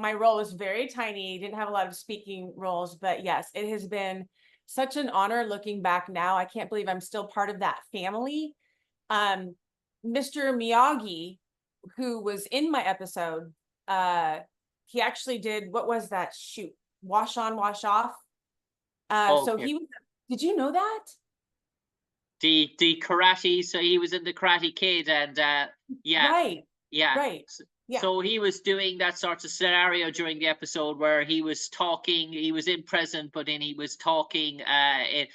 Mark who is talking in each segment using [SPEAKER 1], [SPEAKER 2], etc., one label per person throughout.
[SPEAKER 1] my role was very tiny, didn't have a lot of speaking roles, but yes, it has been such an honor looking back now. I can't believe I'm still part of that family. Mr. Miyagi, who was in my episode, he actually did, what was that shoot? Wash on, wash off. So
[SPEAKER 2] Okay.
[SPEAKER 1] he was, did you know that?
[SPEAKER 2] The karate, so he was in the Karate Kid, and yeah,
[SPEAKER 1] Right,
[SPEAKER 2] yeah.
[SPEAKER 1] right. Yeah.
[SPEAKER 2] So he was doing that sort of scenario during the episode where he was talking, he was in present, but then he was talking a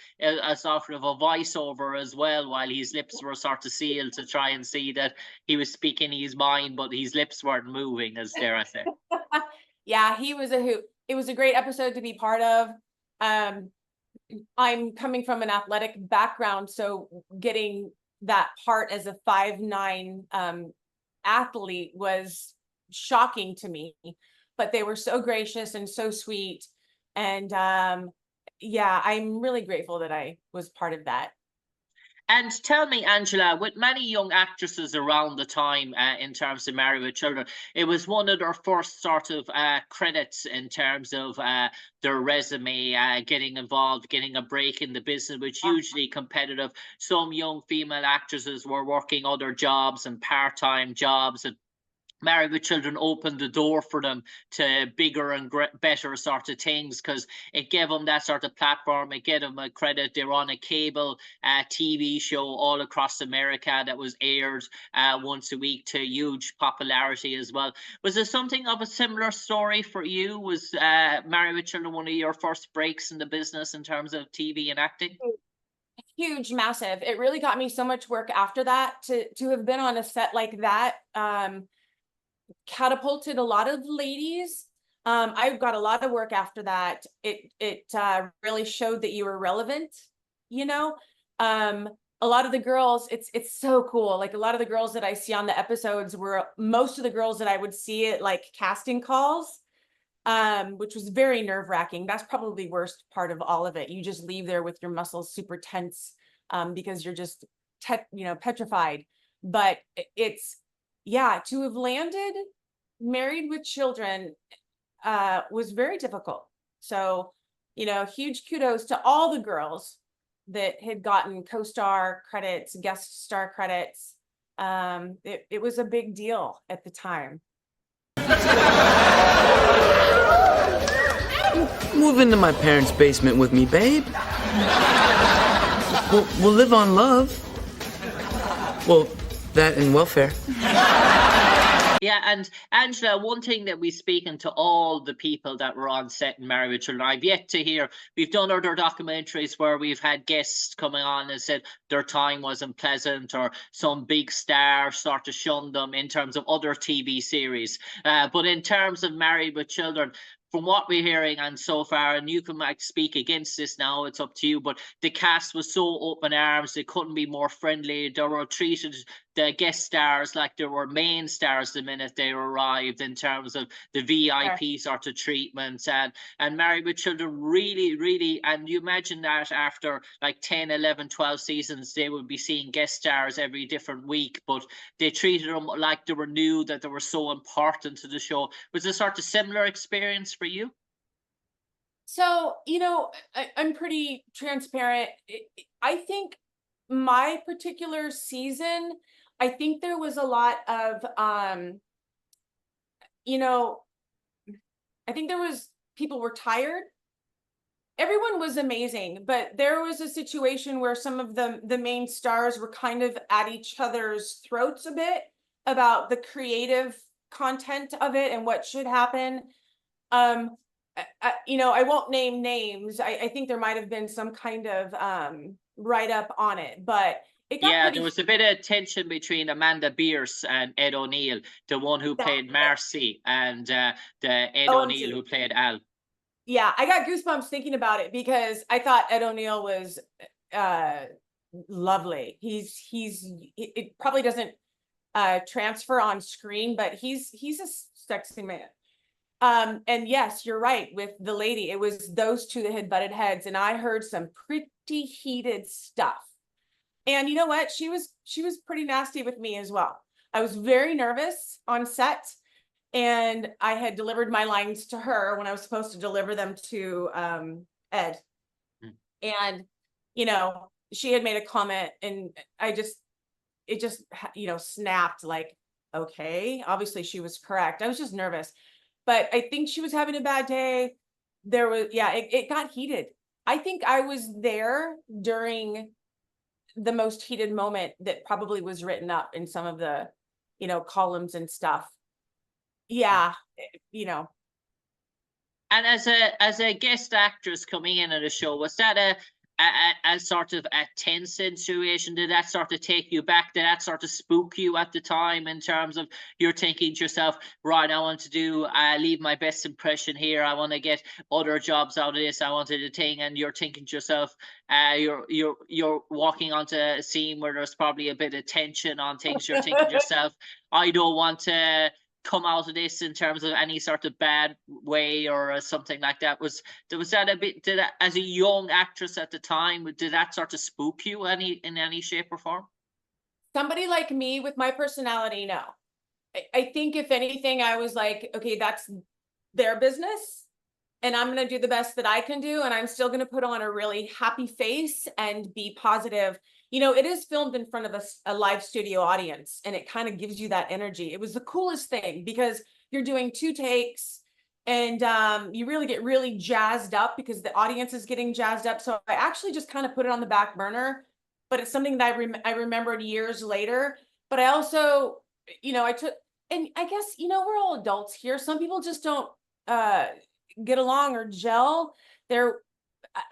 [SPEAKER 2] sort of a voiceover as well, while his lips were sort of sealed to try and see that he was speaking his mind, but his lips weren't moving, as dare I say.
[SPEAKER 1] Yeah, he was a hoot. It was a great episode to be part of. I'm coming from an athletic background, so getting that part as a 5'9" athlete was shocking to me. But they were so gracious and so sweet. And yeah, I'm really grateful that I was part of that.
[SPEAKER 2] And tell me, Angela, with many young actresses around the time in terms of Married with Children, it was one of their first sort of credits in terms of their resume, getting involved, getting a break in the business, which hugely competitive. Some young female actresses were working other jobs and part-time jobs, and Married with Children opened the door for them to bigger and better sort of things, because it gave them that sort of platform. It gave them a credit. They were on a cable TV show all across America that was aired once a week to huge popularity as well. Was there something of a similar story for you? Was Married with Children one of your first breaks in the business in terms of TV and acting?
[SPEAKER 1] Huge, massive. It really got me so much work after that to have been on a set like that. Catapulted a lot of ladies. I got a lot of work after that. It really showed that you were relevant, you know. A lot of the girls, it's so cool. Like a lot of the girls that I see on the episodes were most of the girls that I would see at like casting calls, which was very nerve-wracking. That's probably the worst part of all of it. You just leave there with your muscles super tense, because you're just petrified. But it's, yeah, to have landed Married with Children was very difficult. So, huge kudos to all the girls that had gotten co-star credits, guest star credits. It was a big deal at the time.
[SPEAKER 3] Move into my parents' basement with me, babe. We'll live on love. Well, that and welfare.
[SPEAKER 2] Yeah, and Angela, one thing that we speaking to all the people that were on set in Married with Children, I've yet to hear, we've done other documentaries where we've had guests coming on and said their time wasn't pleasant, or some big star sort of shunned them in terms of other TV series. But in terms of Married with Children, from what we're hearing and so far, and you can speak against this now, it's up to you, but the cast was so open arms, they couldn't be more friendly. They were treated, the guest stars, like they were main stars the minute they arrived in terms of the VIP sort of treatment. And Married with Children really, and you imagine that after like 10, 11, 12 seasons, they would be seeing guest stars every different week, but they treated them like they were new, that they were so important to the show. Was it a sort of similar experience for you?
[SPEAKER 1] So, I'm pretty transparent. I think my particular season, I think there was a lot of, I think people were tired. Everyone was amazing, but there was a situation where some of the main stars were kind of at each other's throats a bit about the creative content of it and what should happen. I won't name names. I think there might have been some kind of write-up on it, but it got
[SPEAKER 2] there was a bit of tension between Amanda Bierce and Ed O'Neill, the one who played Marcy, and the Ed O'Neill who played Al.
[SPEAKER 1] Yeah, I got goosebumps thinking about it because I thought Ed O'Neill was lovely. It probably doesn't transfer on screen, but he's a sexy man. And yes, you're right with the lady. It was those two that had butted heads, and I heard some pretty heated stuff. And you know what? She was pretty nasty with me as well. I was very nervous on set, and I had delivered my lines to her when I was supposed to deliver them to Ed.
[SPEAKER 2] Mm.
[SPEAKER 1] And, you know, she had made a comment, and it just, snapped like, okay, obviously she was correct. I was just nervous, but I think she was having a bad day. There was, yeah, it got heated. I think I was there during the most heated moment that probably was written up in some of the, columns and stuff. Yeah,
[SPEAKER 2] And as a guest actress coming in at a show, was that a sort of a tense situation? Did that sort of take you back? Did that sort of spook you at the time, in terms of you're thinking to yourself, right, I want to do leave my best impression here. I want to get other jobs out of this. I wanted a thing, and you're thinking to yourself, you're walking onto a scene where there's probably a bit of tension on things. You're thinking to yourself, I don't want to come out of this in terms of any sort of bad way or something like that. Was that a bit, did that, as a young actress at the time, did that sort of spook you in any shape or form?
[SPEAKER 1] somebody like me with my personality, no. I think if anything, I was like, okay, that's their business, and I'm going to do the best that I can do. And I'm still going to put on a really happy face and be positive. It is filmed in front of a live studio audience, and it kind of gives you that energy. It was the coolest thing because you're doing 2 takes, and you really get really jazzed up because the audience is getting jazzed up. So I actually just kind of put it on the back burner, but it's something that I remembered years later. But I also, I took, and I guess, we're all adults here. Some people just don't uh get along or gel. They're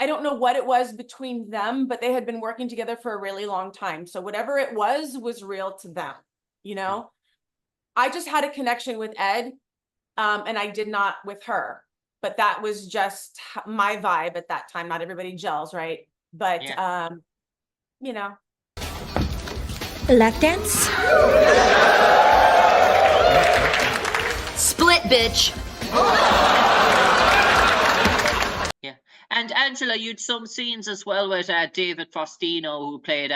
[SPEAKER 1] I don't know what it was between them, but they had been working together for a really long time. So whatever it was real to them, you
[SPEAKER 2] Mm.
[SPEAKER 1] know? I just had a connection with Ed, and I did not with her. But that was just my vibe at that time. Not everybody gels, right? But
[SPEAKER 2] Yeah.
[SPEAKER 1] you know,
[SPEAKER 4] Lap dance? Split, bitch.
[SPEAKER 2] Yeah. And Angela, you'd some scenes as well with David Faustino, who played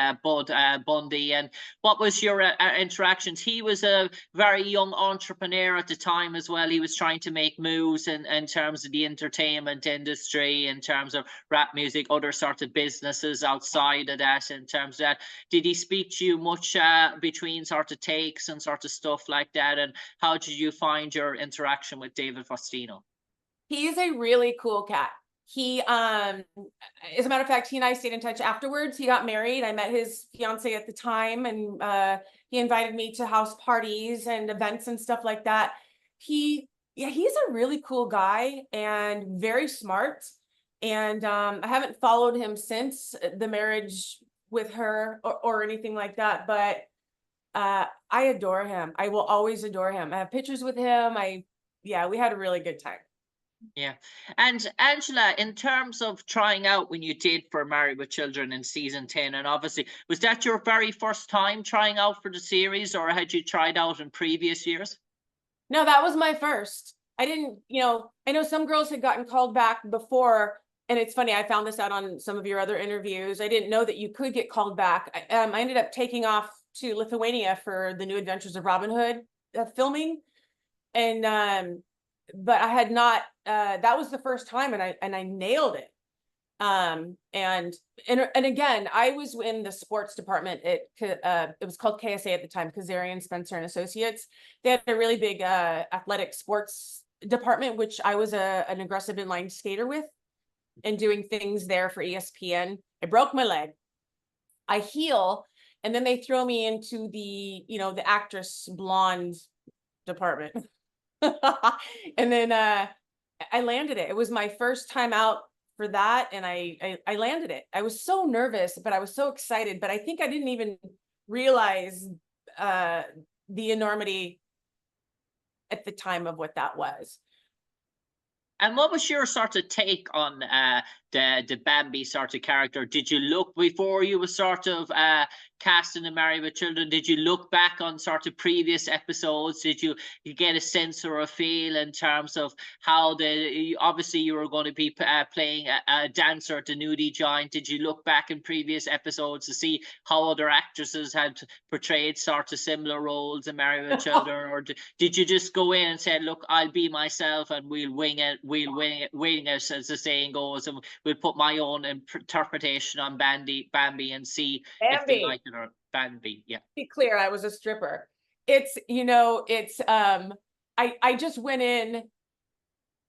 [SPEAKER 2] Bundy. And what was your interactions? He was a very young entrepreneur at the time as well. He was trying to make moves in terms of the entertainment industry, in terms of rap music, other sort of businesses outside of that. In terms of that, did he speak to you much between sort of takes and sort of stuff like that? And how did you find your interaction with David Faustino?
[SPEAKER 1] he's a really cool cat. He as a matter of fact, he and I stayed in touch afterwards. He got married. I met his fiance at the time, and he invited me to house parties and events and stuff like that. He's a really cool guy and very smart. And I haven't followed him since the marriage with her, or anything like that, but I adore him. I will always adore him. I have pictures with him. Yeah, we had a really good time.
[SPEAKER 2] Yeah. And Angela, in terms of trying out when you did for Married with Children in season 10, and obviously, was that your very first time trying out for the series, or had you tried out in previous years?
[SPEAKER 1] No, that was my first. I didn't, I know some girls had gotten called back before, and it's funny, I found this out on some of your other interviews. I didn't know that you could get called back. I ended up taking off to Lithuania for the New Adventures of Robin Hood filming, and but I had not. That was the first time, and I nailed it. And again, I was in the sports department. It was called KSA at the time, Kazarian, Spencer and Associates. They had a really big athletic sports department, which I was an aggressive inline skater with, and doing things there for ESPN. I broke my leg. I heal, and then they throw me into the actress blonde department. And then I landed it. It was my first time out for that, and I landed it. I was so nervous, but I was so excited. But I think I didn't even realize the enormity at the time of what that was.
[SPEAKER 2] And what was your sort of take on the Bambi sort of character. Did you look before you were sort of casting in Married with Children? Did you look back on sort of previous episodes? Did you get a sense or a feel in terms of how obviously you were going to be playing a dancer at the nudie joint? Did you look back in previous episodes to see how other actresses had portrayed sort of similar roles in Married with Children, or did you just go in and say, look, I'll be myself and we'll wing it, as the saying goes, and we'll put my own interpretation on Bambi and see if they like it, or Bambi? Yeah.
[SPEAKER 1] Be clear, I was a stripper. It's, I just went in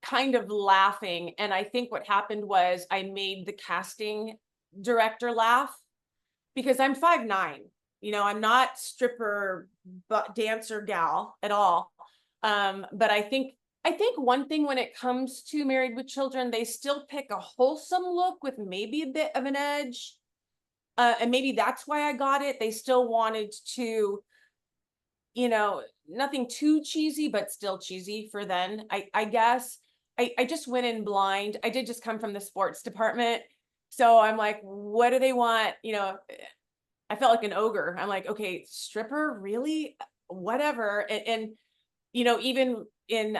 [SPEAKER 1] kind of laughing, and I think what happened was I made the casting director laugh, because I'm 5'9". I'm not stripper but dancer gal at all. But I think one thing when it comes to Married with Children, they still pick a wholesome look with maybe a bit of an edge. And maybe that's why I got it. They still wanted to, nothing too cheesy, but still cheesy for then, I guess. I just went in blind. I did just come from the sports department. So I'm like, what do they want? I felt like an ogre. I'm like, okay, stripper, really? Whatever. And even in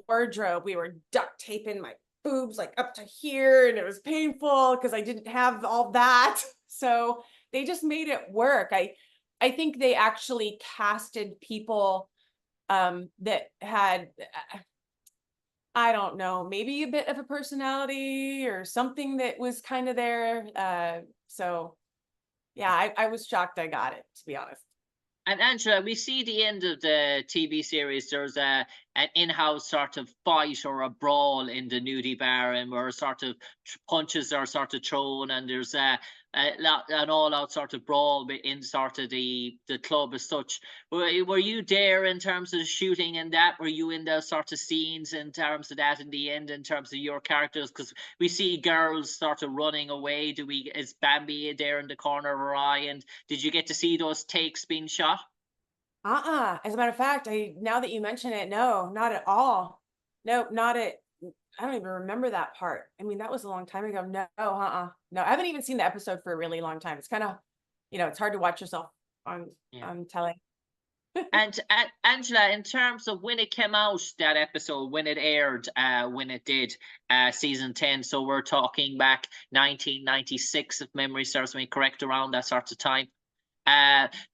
[SPEAKER 1] wardrobe, we were duct taping my boobs like up to here, and it was painful because I didn't have all that. So they just made it work. I think they actually casted people that had, I don't know, maybe a bit of a personality or something that was kind of there. So yeah, I was shocked I got it, to be honest.
[SPEAKER 2] And Angela, we see the end of the TV series. There's an in-house sort of fight or a brawl in the nudie bar, and where sort of punches are sort of thrown, and there's an all-out sort of brawl in sort of the club as such. Were you there in terms of the shooting and that? Were you in those sort of scenes in terms of that in the end, in terms of your characters? Because we see girls sort of running away. Is Bambi there in the corner of her eye? And did you get to see those takes being shot?
[SPEAKER 1] As a matter of fact, now that you mention it, no, not at all. No, not at. I don't even remember that part. I mean, that was a long time ago. No, no, I haven't even seen the episode for a really long time. It's kind of, it's hard to watch yourself on telling.
[SPEAKER 2] And Angela, in terms of when it came out, that episode, when it aired, when it did, season 10, so we're talking back 1996, if memory serves me correct, around that sort of time.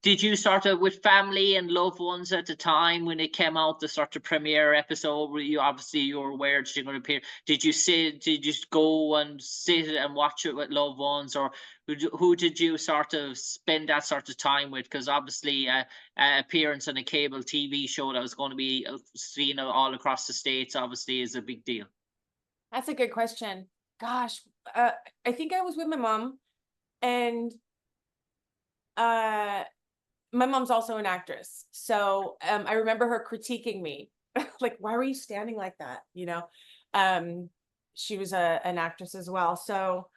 [SPEAKER 2] Did you sort of, with family and loved ones at the time when it came out, the sort of premiere episode, where you were aware that you're going to appear? Did you go and sit and watch it with loved ones, or who did you sort of spend that sort of time with? Because obviously appearance on a cable TV show that was going to be seen all across the States obviously is a big deal.
[SPEAKER 1] That's a good question. Gosh, I think I was with my mom, and my mom's also an actress. So I remember her critiquing me, like, why were you standing like that? She was an actress as well. So,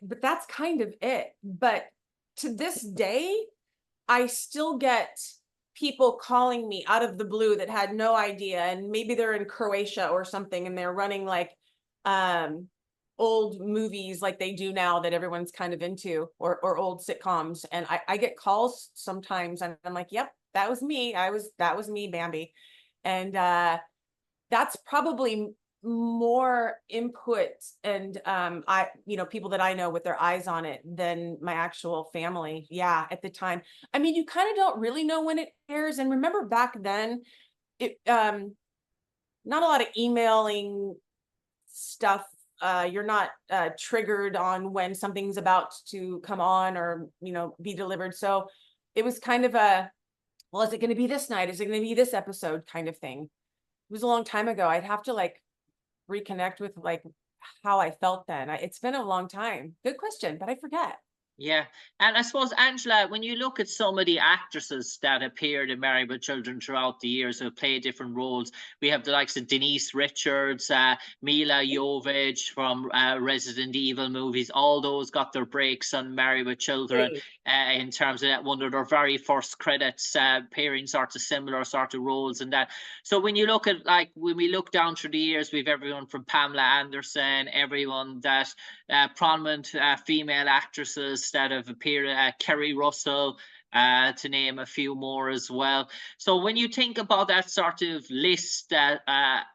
[SPEAKER 1] but that's kind of it. But to this day, I still get people calling me out of the blue that had no idea. And maybe they're in Croatia or something, and they're running like old movies like they do now that everyone's kind of into, or old sitcoms. And I get calls sometimes, and I'm like, yep, that was me. That was me, Bambi. And that's probably more input and people that I know with their eyes on it than my actual family. Yeah, at the time. I mean, you kind of don't really know when it airs. And remember back then, it not a lot of emailing stuff. You're not triggered on when something's about to come on or be delivered. So it was kind of a, well, is it going to be this night? Is it going to be this episode kind of thing? It was a long time ago. I'd have to like reconnect with like how I felt then. It's been a long time. Good question, but I forget.
[SPEAKER 2] Yeah, and I suppose, Angela, when you look at some of the actresses that appeared in Married with Children throughout the years who played different roles, we have the likes of Denise Richards, Mila Jovovich from Resident Evil movies. All those got their breaks on Married with Children in terms of that one of their very first credits, appearing sort of similar sort of roles and that. So when you look at, like, when we look down through the years, we've everyone from Pamela Anderson, everyone that prominent female actresses that have appeared, Kerry Russell, to name a few more as well. So when you think about that sort of list that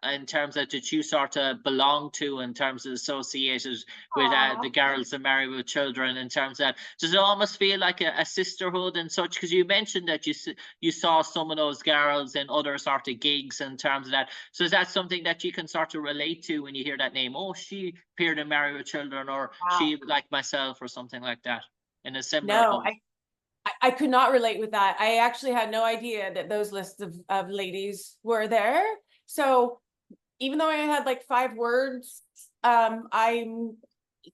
[SPEAKER 2] in terms of that you sort of belong to, in terms of associated with the girls that Married with Children, in terms of that, does it almost feel like a sisterhood and such? Because you mentioned that you saw some of those girls in other sort of gigs in terms of that. So is that something that you can sort of relate to when you hear that name? Oh, she appeared in Married with Children, or
[SPEAKER 1] Wow.
[SPEAKER 2] she like myself, or something like that, in a similar
[SPEAKER 1] No,
[SPEAKER 2] boat.
[SPEAKER 1] I could not relate with that. I actually had no idea that those lists of ladies were there. So even though I had like 5 words, thank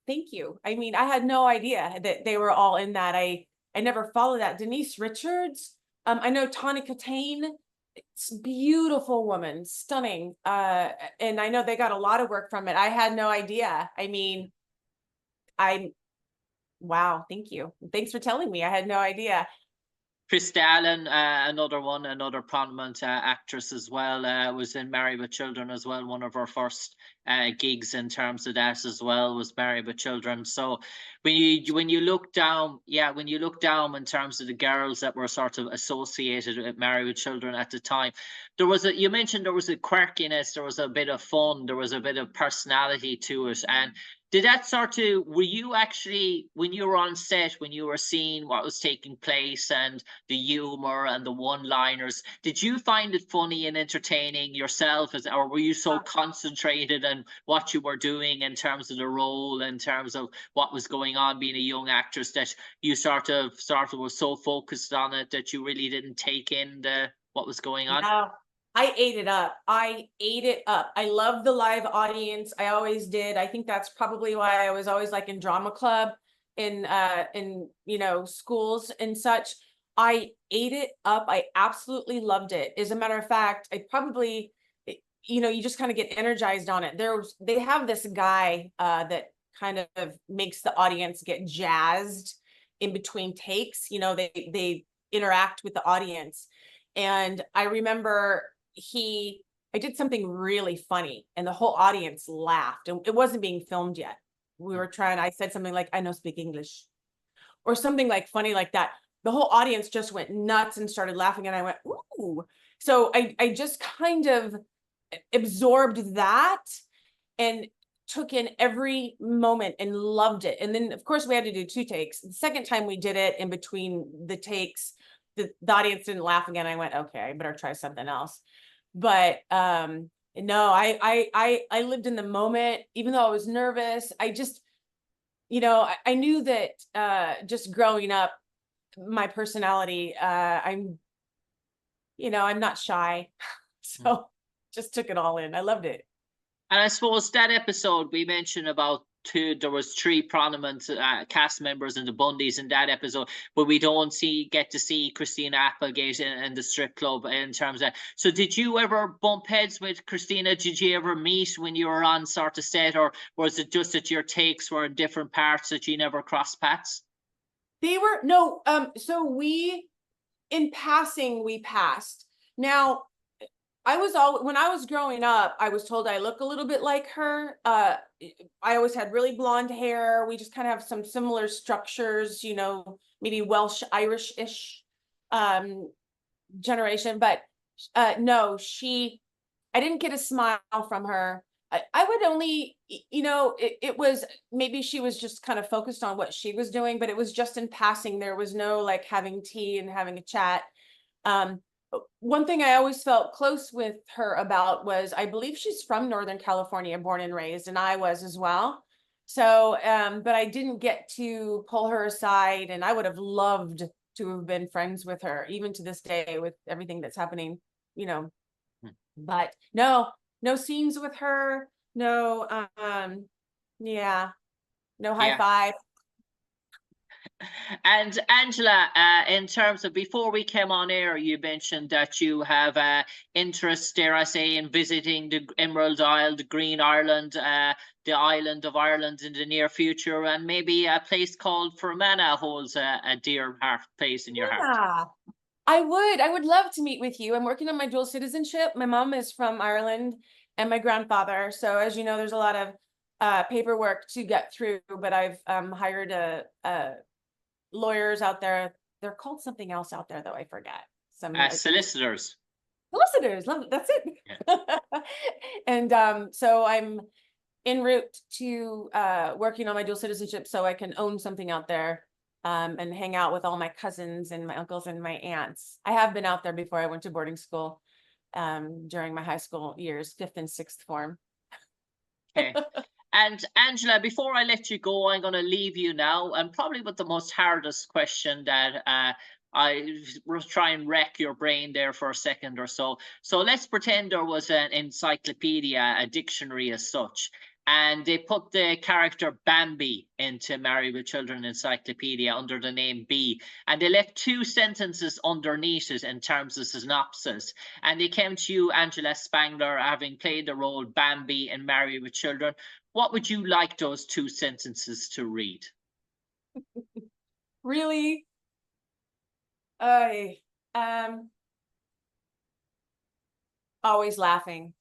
[SPEAKER 1] you. I mean, I had no idea that they were all in that. I never followed that. Denise Richards, I know Tawny Katane, it's beautiful woman, stunning. And I know they got a lot of work from it. I had no idea. I mean, I wow, thank you. Thanks for telling me. I had no idea.
[SPEAKER 2] Krista Allen, another one, another prominent actress as well, was in Married with Children as well. One of her first gigs in terms of that as well was Married with Children. So when you look down, yeah, when you look down in terms of the girls that were sort of associated with Married with Children at the time, there was you mentioned there was a quirkiness, there was a bit of fun, there was a bit of personality to it, and did that sort of, were you actually, when you were on set, when you were seeing what was taking place and the humor and the one-liners, did you find it funny and entertaining yourself, or were you so concentrated on what you were doing in terms of the role, in terms of what was going on being a young actress, that you sort of was so focused on it that you really didn't take in what was going on?
[SPEAKER 1] No, I ate it up. I ate it up. I love the live audience. I always did. I think that's probably why I was always like in drama club in schools and such. I ate it up. I absolutely loved it. As a matter of fact, I probably you just kind of get energized on it. They have this guy that kind of makes the audience get jazzed in between takes. They interact with the audience. And I remember I did something really funny and the whole audience laughed, and it wasn't being filmed yet. I said something like, I know speak English, or something like funny like that. The whole audience just went nuts and started laughing. And I went, ooh. So I just kind of absorbed that and took in every moment and loved it. And then of course we had to do 2 takes. The second time we did it, in between the takes, the audience didn't laugh again. I went, okay, I better try something else. But no, I lived in the moment, even though I was nervous. I just, I knew that just growing up, my personality, I'm not shy. So just took it all in. I loved it.
[SPEAKER 2] And I suppose that episode we mentioned about there was 3 prominent cast members in the Bundys in that episode, but we don't get to see Christina Applegate in the strip club in terms of. So did you ever bump heads with Christina? Did you ever meet when you were on sort of set, or was it just that your takes were in different parts that you never crossed paths?
[SPEAKER 1] They were so in passing, we passed. Now, when I was growing up, I was told I look a little bit like her. I always had really blonde hair. We just kind of have some similar structures, maybe Welsh, Irish-ish generation. But no, I didn't get a smile from her. I would only, it was, maybe she was just kind of focused on what she was doing, but it was just in passing. There was no like having tea and having a chat. One thing I always felt close with her about was, I believe she's from Northern California, born and raised, and I was as well. So, but I didn't get to pull her aside, and I would have loved to have been friends with her, even to this day, with everything that's happening, but no scenes with her. No, yeah, no high
[SPEAKER 2] Yeah.
[SPEAKER 1] five.
[SPEAKER 2] And Angela, in terms of before we came on air, you mentioned that you have interest, dare I say, in visiting the Emerald Isle, the Green Ireland, the island of Ireland in the near future, and maybe a place called Fermanagh holds a dear heart place in your heart.
[SPEAKER 1] Yeah, I would love to meet with you. I'm working on my dual citizenship. My mom is from Ireland and my grandfather. So as you know, there's a lot of paperwork to get through, but I've hired a lawyers out there. They're called something else out there though. I forget. Some
[SPEAKER 2] Solicitors.
[SPEAKER 1] solicitors. That's it.
[SPEAKER 2] Yeah.
[SPEAKER 1] And so I'm en route to working on my dual citizenship so I can own something out there and hang out with all my cousins and my uncles and my aunts. I have been out there before. I went to boarding school during my high school years, 5th and 6th form.
[SPEAKER 2] Okay. And Angela, before I let you go, I'm going to leave you now, and probably with the most hardest question that I will try and wreck your brain there for a second or so. So let's pretend there was an encyclopedia, a dictionary as such, and they put the character Bambi into Married with Children encyclopedia under the name B, and they left 2 sentences underneath it in terms of synopsis. And they came to you, Angela Spangler, having played the role Bambi in Married with Children. What would you like those 2 sentences to read?
[SPEAKER 1] Really? I always laughing.